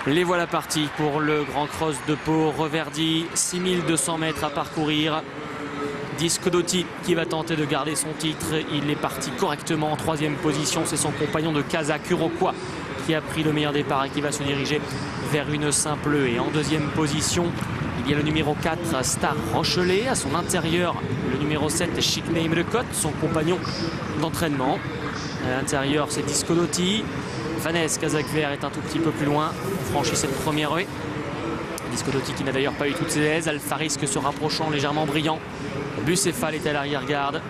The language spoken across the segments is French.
Les voilà partis pour le Grand Cross de Pau, Reverdy, 6200 mètres à parcourir. Discodotti qui va tenter de garder son titre. Il est parti correctement en troisième position. C'est son compagnon de Kazakh, Uroqua, qui a pris le meilleur départ et qui va se diriger vers une simple haie. Et en deuxième position, il y a le numéro 4, Star Rochelet. À son intérieur, le numéro 7, Chikney Mlecote, son compagnon d'entraînement. À l'intérieur, c'est Discodotti. Vanès Kazakh Vert est un tout petit peu plus loin. On franchit cette première haie. Discodotti qui n'a d'ailleurs pas eu toutes ses aises. Alfarisk se rapprochant, légèrement brillant. Bucéphale est à l'arrière-garde.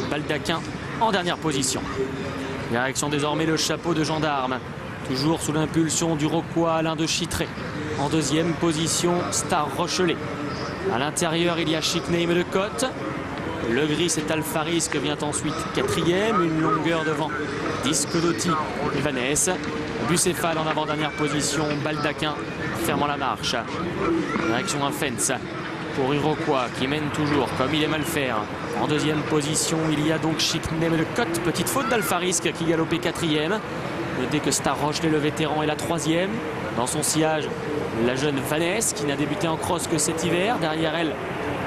Baldaquin en dernière position. Direction désormais le chapeau de gendarme. Toujours sous l'impulsion du Rocquois Alain de Chitré. En deuxième position, Star Rochelet. À l'intérieur, il y a Chikney Mlecote. Le gris, c'est Alfarisk, vient ensuite quatrième. Une longueur devant Discodotti et Vanès. Bucéphale en avant-dernière position. Baldaquin fermant la marche. Direction un fence pour Uroqua qui mène toujours comme il aime à le faire. En deuxième position, il y a donc Chikney Mlecote. Petite faute d'Alfarisk qui galopait quatrième. Notez que Star Rochelet, le vétéran, est la troisième. Dans son sillage, la jeune Vanès qui n'a débuté en cross que cet hiver. Derrière elle,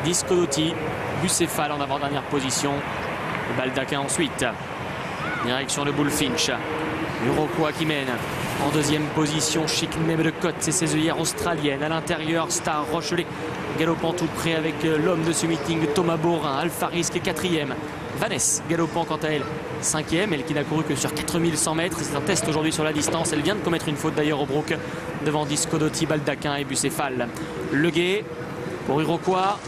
Discodotti. Bucéphale en avant-dernière position. Baldaquin ensuite. Direction le Bullfinch. Uroqua qui mène. En deuxième position, Chikney Mlecote, c'est ses œillères australiennes. À l'intérieur, Star Rochelet galopant tout près avec l'homme de ce meeting, Thomas Borin. Alfarisk est quatrième. Vanès galopant quant à elle cinquième, elle qui n'a couru que sur 4100 mètres. C'est un test aujourd'hui sur la distance. Elle vient de commettre une faute d'ailleurs au brook devant Discodotti, Baldaquin et Bucéphale. Le guet pour Uroqua.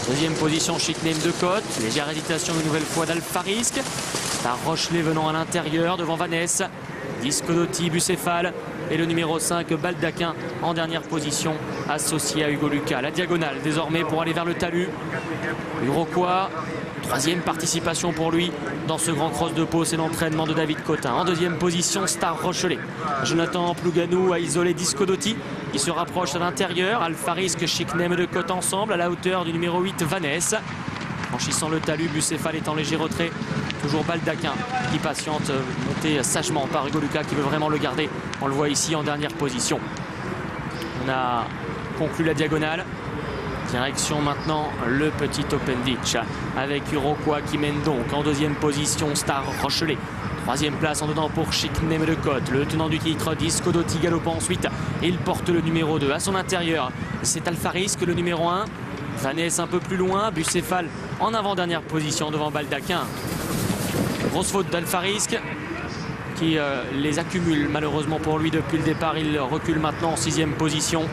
Deuxième position, Chikney Mlecote. Légère hésitation une nouvelle fois d'Alfarisk. Star Rochelet venant à l'intérieur devant Vanès. Discodotti, Bucéphale et le numéro 5, Baldaquin en dernière position, associé à Hugo Lucas. La diagonale désormais pour aller vers le talus. Uroqua, troisième participation pour lui dans ce Grand Cross de Pau, c'est l'entraînement de David Cotin. En deuxième position, Star Rochelet. Jonathan Plouganou a isolé Discodotti. Il se rapproche à l'intérieur. Alfarisk, Chikney Mlecote ensemble à la hauteur du numéro 8, Vanès. Franchissant le talus, Bucéphale est en léger retrait. Toujours Baldaquin qui patiente, monté sagement par Hugo Lucas qui veut vraiment le garder. On le voit ici en dernière position. On a conclu la diagonale. Direction maintenant le petit Open Ditch avec Uroqua qui mène donc en deuxième position, Star Rochelet. Troisième place en dedans pour Chikney Mlecote, le tenant du titre. Discodotti galopant ensuite. Il porte le numéro 2 à son intérieur. C'est Alfarisk, le numéro 1. Vanès un peu plus loin. Bucéphale en avant-dernière position devant Baldaquin. Grosse faute d'Alfarisk qui les accumule malheureusement pour lui depuis le départ. Il recule maintenant en sixième position.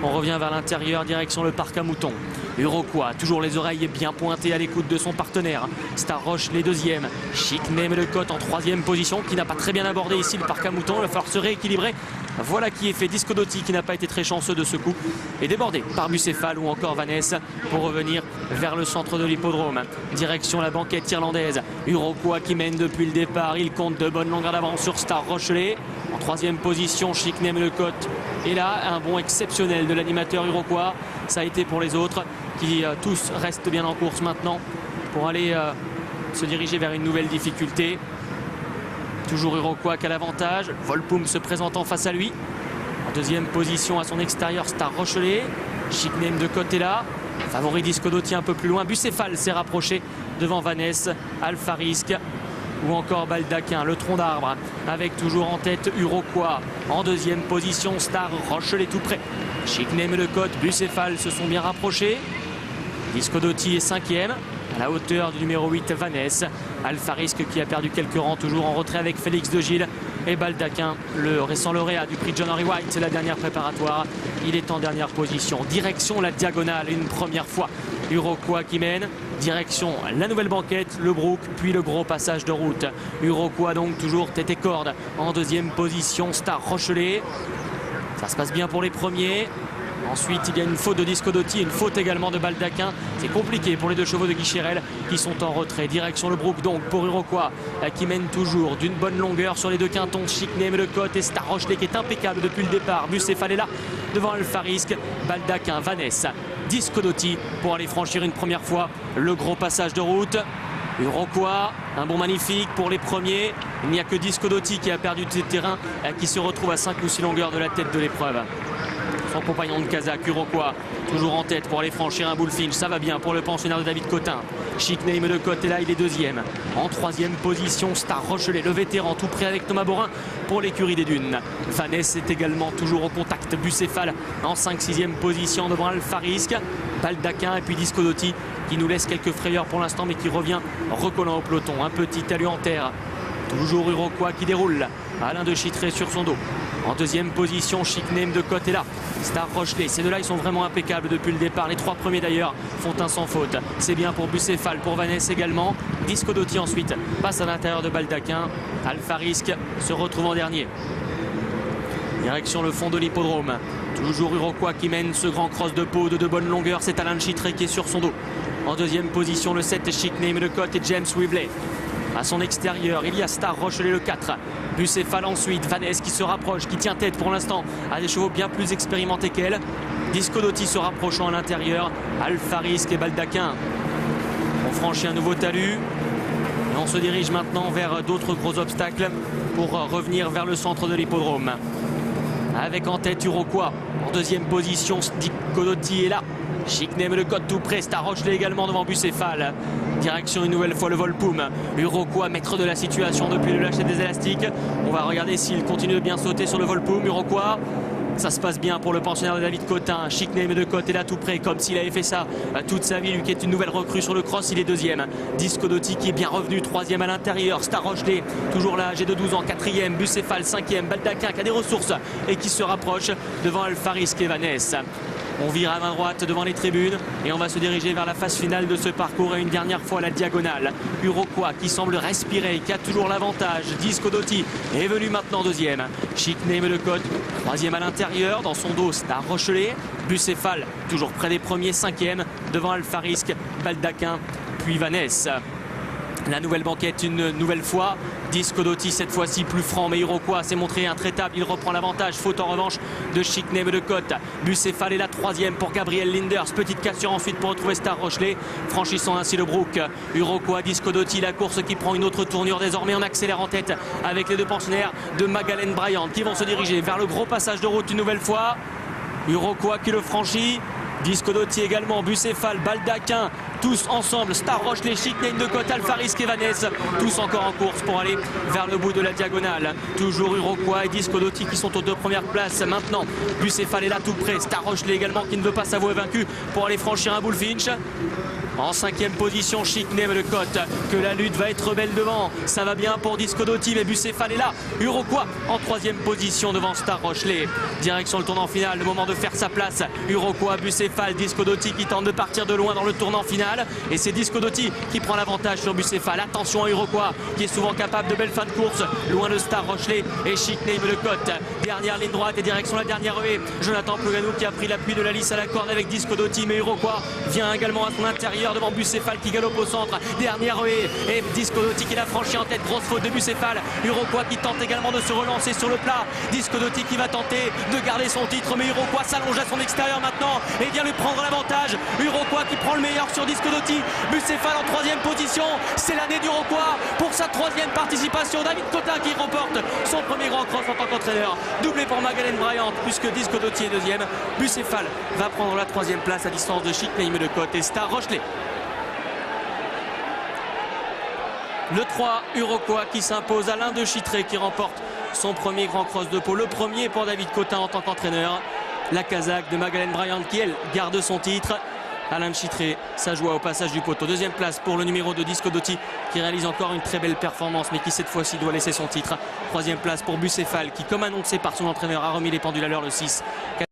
On revient vers l'intérieur, direction le parc à moutons. Uroqua, toujours les oreilles bien pointées à l'écoute de son partenaire. Star Rochelet deuxième. Chikney Mlecote en troisième position qui n'a pas très bien abordé ici le parc à moutons. Il va falloir se rééquilibrer. Voilà qui est fait. Discodotti qui n'a pas été très chanceux de ce coup est débordé par Bucéphale ou encore Vanès pour revenir vers le centre de l'hippodrome. Direction la banquette irlandaise. Uroqua qui mène depuis le départ. Il compte de bonnes longueurs d'avance sur Star Rochelet. En troisième position, Chikney Mlecote. Et là, un bond exceptionnel de l'animateur Uroqua. Ça a été pour les autres qui tous restent bien en course maintenant pour aller se diriger vers une nouvelle difficulté. Toujours Uroqua qui a l'avantage. Volpoum se présentant face à lui. En deuxième position à son extérieur, Star Rochelet. Chikney Mlecote est là. Favori Discodotti un peu plus loin. Bucéphale s'est rapproché devant Vanès, Alfarisk ou encore Baldaquin. Le tronc d'arbre avec toujours en tête Uroqua. En deuxième position, Star Rochelet tout près. Chikney Mlecote, Bucéphale se sont bien rapprochés. Discodotti est cinquième. À la hauteur du numéro 8, Vanès. Alfarisk qui a perdu quelques rangs, toujours en retrait avec Félix de Gilles. Et Baldaquin, le récent lauréat du prix John Henry White, la dernière préparatoire. Il est en dernière position. Direction la diagonale, une première fois. Uroqua qui mène. Direction la nouvelle banquette, le brook, puis le gros passage de route. Uroqua donc toujours tête et corde. En deuxième position, Star Rochelet. Ça se passe bien pour les premiers. Ensuite, il y a une faute de Discodotti, une faute également de Baldaquin. C'est compliqué pour les deux chevaux de Guicherel qui sont en retrait. Direction le brook donc pour Uroqua qui mène toujours d'une bonne longueur sur les deux quintons. Chikney Mlecote et Star Rochelet qui est impeccable depuis le départ. Bucéphale est là devant Alfarisk. Baldaquin, Vanès, Discodotti pour aller franchir une première fois le gros passage de route. Uroquois, un bon magnifique pour les premiers. Il n'y a que Disco Dotti qui a perdu du terrain, qui se retrouve à 5 ou 6 longueurs de la tête de l'épreuve. Son compagnon de Kazakh, Uroquois, toujours en tête pour aller franchir un bullfinch. Ça va bien pour le pensionnaire de David Cotin. Chic Name de côté là, il est deuxième. En troisième position, Star Rochelet, le vétéran, tout près avec Thomas Borin pour l'écurie des Dunes. Vanessa est également toujours au contact. Bucéphale en 5-6e position devant Alpharisk. Baldaquin et puis Disco Dotti qui nous laisse quelques frayeurs pour l'instant, mais qui revient recollant au peloton. Un petit talus en terre. Toujours Uroquois qui déroule. Alain de Chitret sur son dos. En deuxième position, Chic Name de côté là. Star Rochelet, ces deux-là, ils sont vraiment impeccables depuis le départ. Les 3 premiers d'ailleurs font un sans faute. C'est bien pour Bucéphale, pour Vanessa également. Disco Dotti ensuite passe à l'intérieur de Baldaquin. Alpharisk se retrouve en dernier. Direction le fond de l'hippodrome. Toujours Uroquois qui mène ce grand cross de Pau de bonne longueur. C'est Alain de Chitret qui est sur son dos. En deuxième position, le 7, Chic Name de côte et James Webley. À son extérieur, il y a Star Rochelet le 4. Bucéphale ensuite, Vanessa qui se rapproche, qui tient tête pour l'instant à des chevaux bien plus expérimentés qu'elle. Disco Dotti se rapprochant à l'intérieur. Alpharisk et Baldaquin ont franchi un nouveau talus. Et on se dirige maintenant vers d'autres gros obstacles pour revenir vers le centre de l'hippodrome. Avec en tête Uroquois. En deuxième position, Disco Dotti est là. Chic Name le code tout près, Star Rochelet également devant Bucéphale. Direction une nouvelle fois le Volpoum. Uroquois, maître de la situation depuis le lâcher des élastiques. On va regarder s'il continue de bien sauter sur le Volpoum. Uroquois, ça se passe bien pour le pensionnaire de David Cotin. Chic Name de côte est là tout près, comme s'il avait fait ça toute sa vie. Lui qui est une nouvelle recrue sur le cross, il est deuxième. Disco Dotti qui est bien revenu, troisième à l'intérieur. Star Rochelet, toujours là, âgé de 12 ans, quatrième. Bucéphale, cinquième. Baldaquin qui a des ressources et qui se rapproche devant Alpharisk et Vanessa. On vire à main droite devant les tribunes et on va se diriger vers la phase finale de ce parcours et une dernière fois la diagonale. Uroquois qui semble respirer, qui a toujours l'avantage. Disco Dotti est venu maintenant deuxième. Chic Name de côte, troisième à l'intérieur. Dans son dos, Star Rochelet. Bucéphale, toujours près des premiers, cinquième. Devant Alpharisk, Baldaquin, puis Vanessa. La nouvelle banquette une nouvelle fois. Disco Dotti cette fois-ci plus franc, mais Uroquois s'est montré intraitable. Il reprend l'avantage. Faute en revanche de Chic Name de côte. Bucéphale est la troisième pour Gabriel Linders. Petite cassure ensuite pour retrouver Star Rochelet, franchissant ainsi le brook. Uroquois, Disco Dotti, la course qui prend une autre tournure désormais. On accélère en tête avec les deux pensionnaires de Magdalene Bryant qui vont se diriger vers le gros passage de route une nouvelle fois. Uroquois qui le franchit. Disco Dotti également, Bucéphale, Baldaquin, tous ensemble, Star Rochelet, Chic Name de côte, Alpharisk et Vanessa, tous encore en course pour aller vers le bout de la diagonale. Toujours Uroquois et Disco Dotti qui sont aux 2 premières places. Maintenant, Bucéphale est là tout près, Star Rochelet également qui ne veut pas s'avouer vaincu pour aller franchir un bullfinch. En 5e position, Chic Name de côte, que la lutte va être belle devant. Ça va bien pour Disco Dotti, mais Bucéphale est là. Uroquois en 3e position devant Star Rochelet. Direction le tournant final, le moment de faire sa place. Uroquois, Bucéphale, Disco Dotti qui tente de partir de loin dans le tournant final. Et c'est Disco Dotti qui prend l'avantage sur Bucéphale. Attention à Uroquois qui est souvent capable de belles fins de course. Loin de Star Rochelet et Chic Name de côte. Dernière ligne droite et direction la dernière haie. Jonathan Ploganou qui a pris l'appui de la lisse à la corde avec Disco Dotti, mais Uroquois vient également à son intérieur devant Bucéphale qui galope au centre. Dernière haie et Disco Dotti qui l'a franchi en tête. Grosse faute de Bucéphale. Uroquois qui tente également de se relancer sur le plat. Disco Dotti qui va tenter de garder son titre, mais Uroquois s'allonge à son extérieur maintenant et vient lui prendre l'avantage. Uroquois qui prend le meilleur sur Disco Dotti. Bucéphale en 3e position. C'est l'année d'Uroquois pour sa 3e participation. David Cotin qui remporte son premier grand cross en tant qu'entraîneur. Doublé pour Magdalene Bryant puisque Disco Dotti est deuxième. Bucéphale va prendre la 3e place à distance de Chic Name de côte et Star Rochelet. Le 3, Uroquois qui s'impose. Alain de Chitret qui remporte son premier grand cross de Pau. Le premier pour David Cotin en tant qu'entraîneur. La Kazakh de Magdalene Bryant qui, elle, garde son titre. Alain de Chitret, sa joie au passage du poteau. 2e place pour le numéro de Disco Dotti qui réalise encore une très belle performance, mais qui cette fois-ci doit laisser son titre. 3e place pour Bucéphale qui, comme annoncé par son entraîneur, a remis les pendules à l'heure, le 6.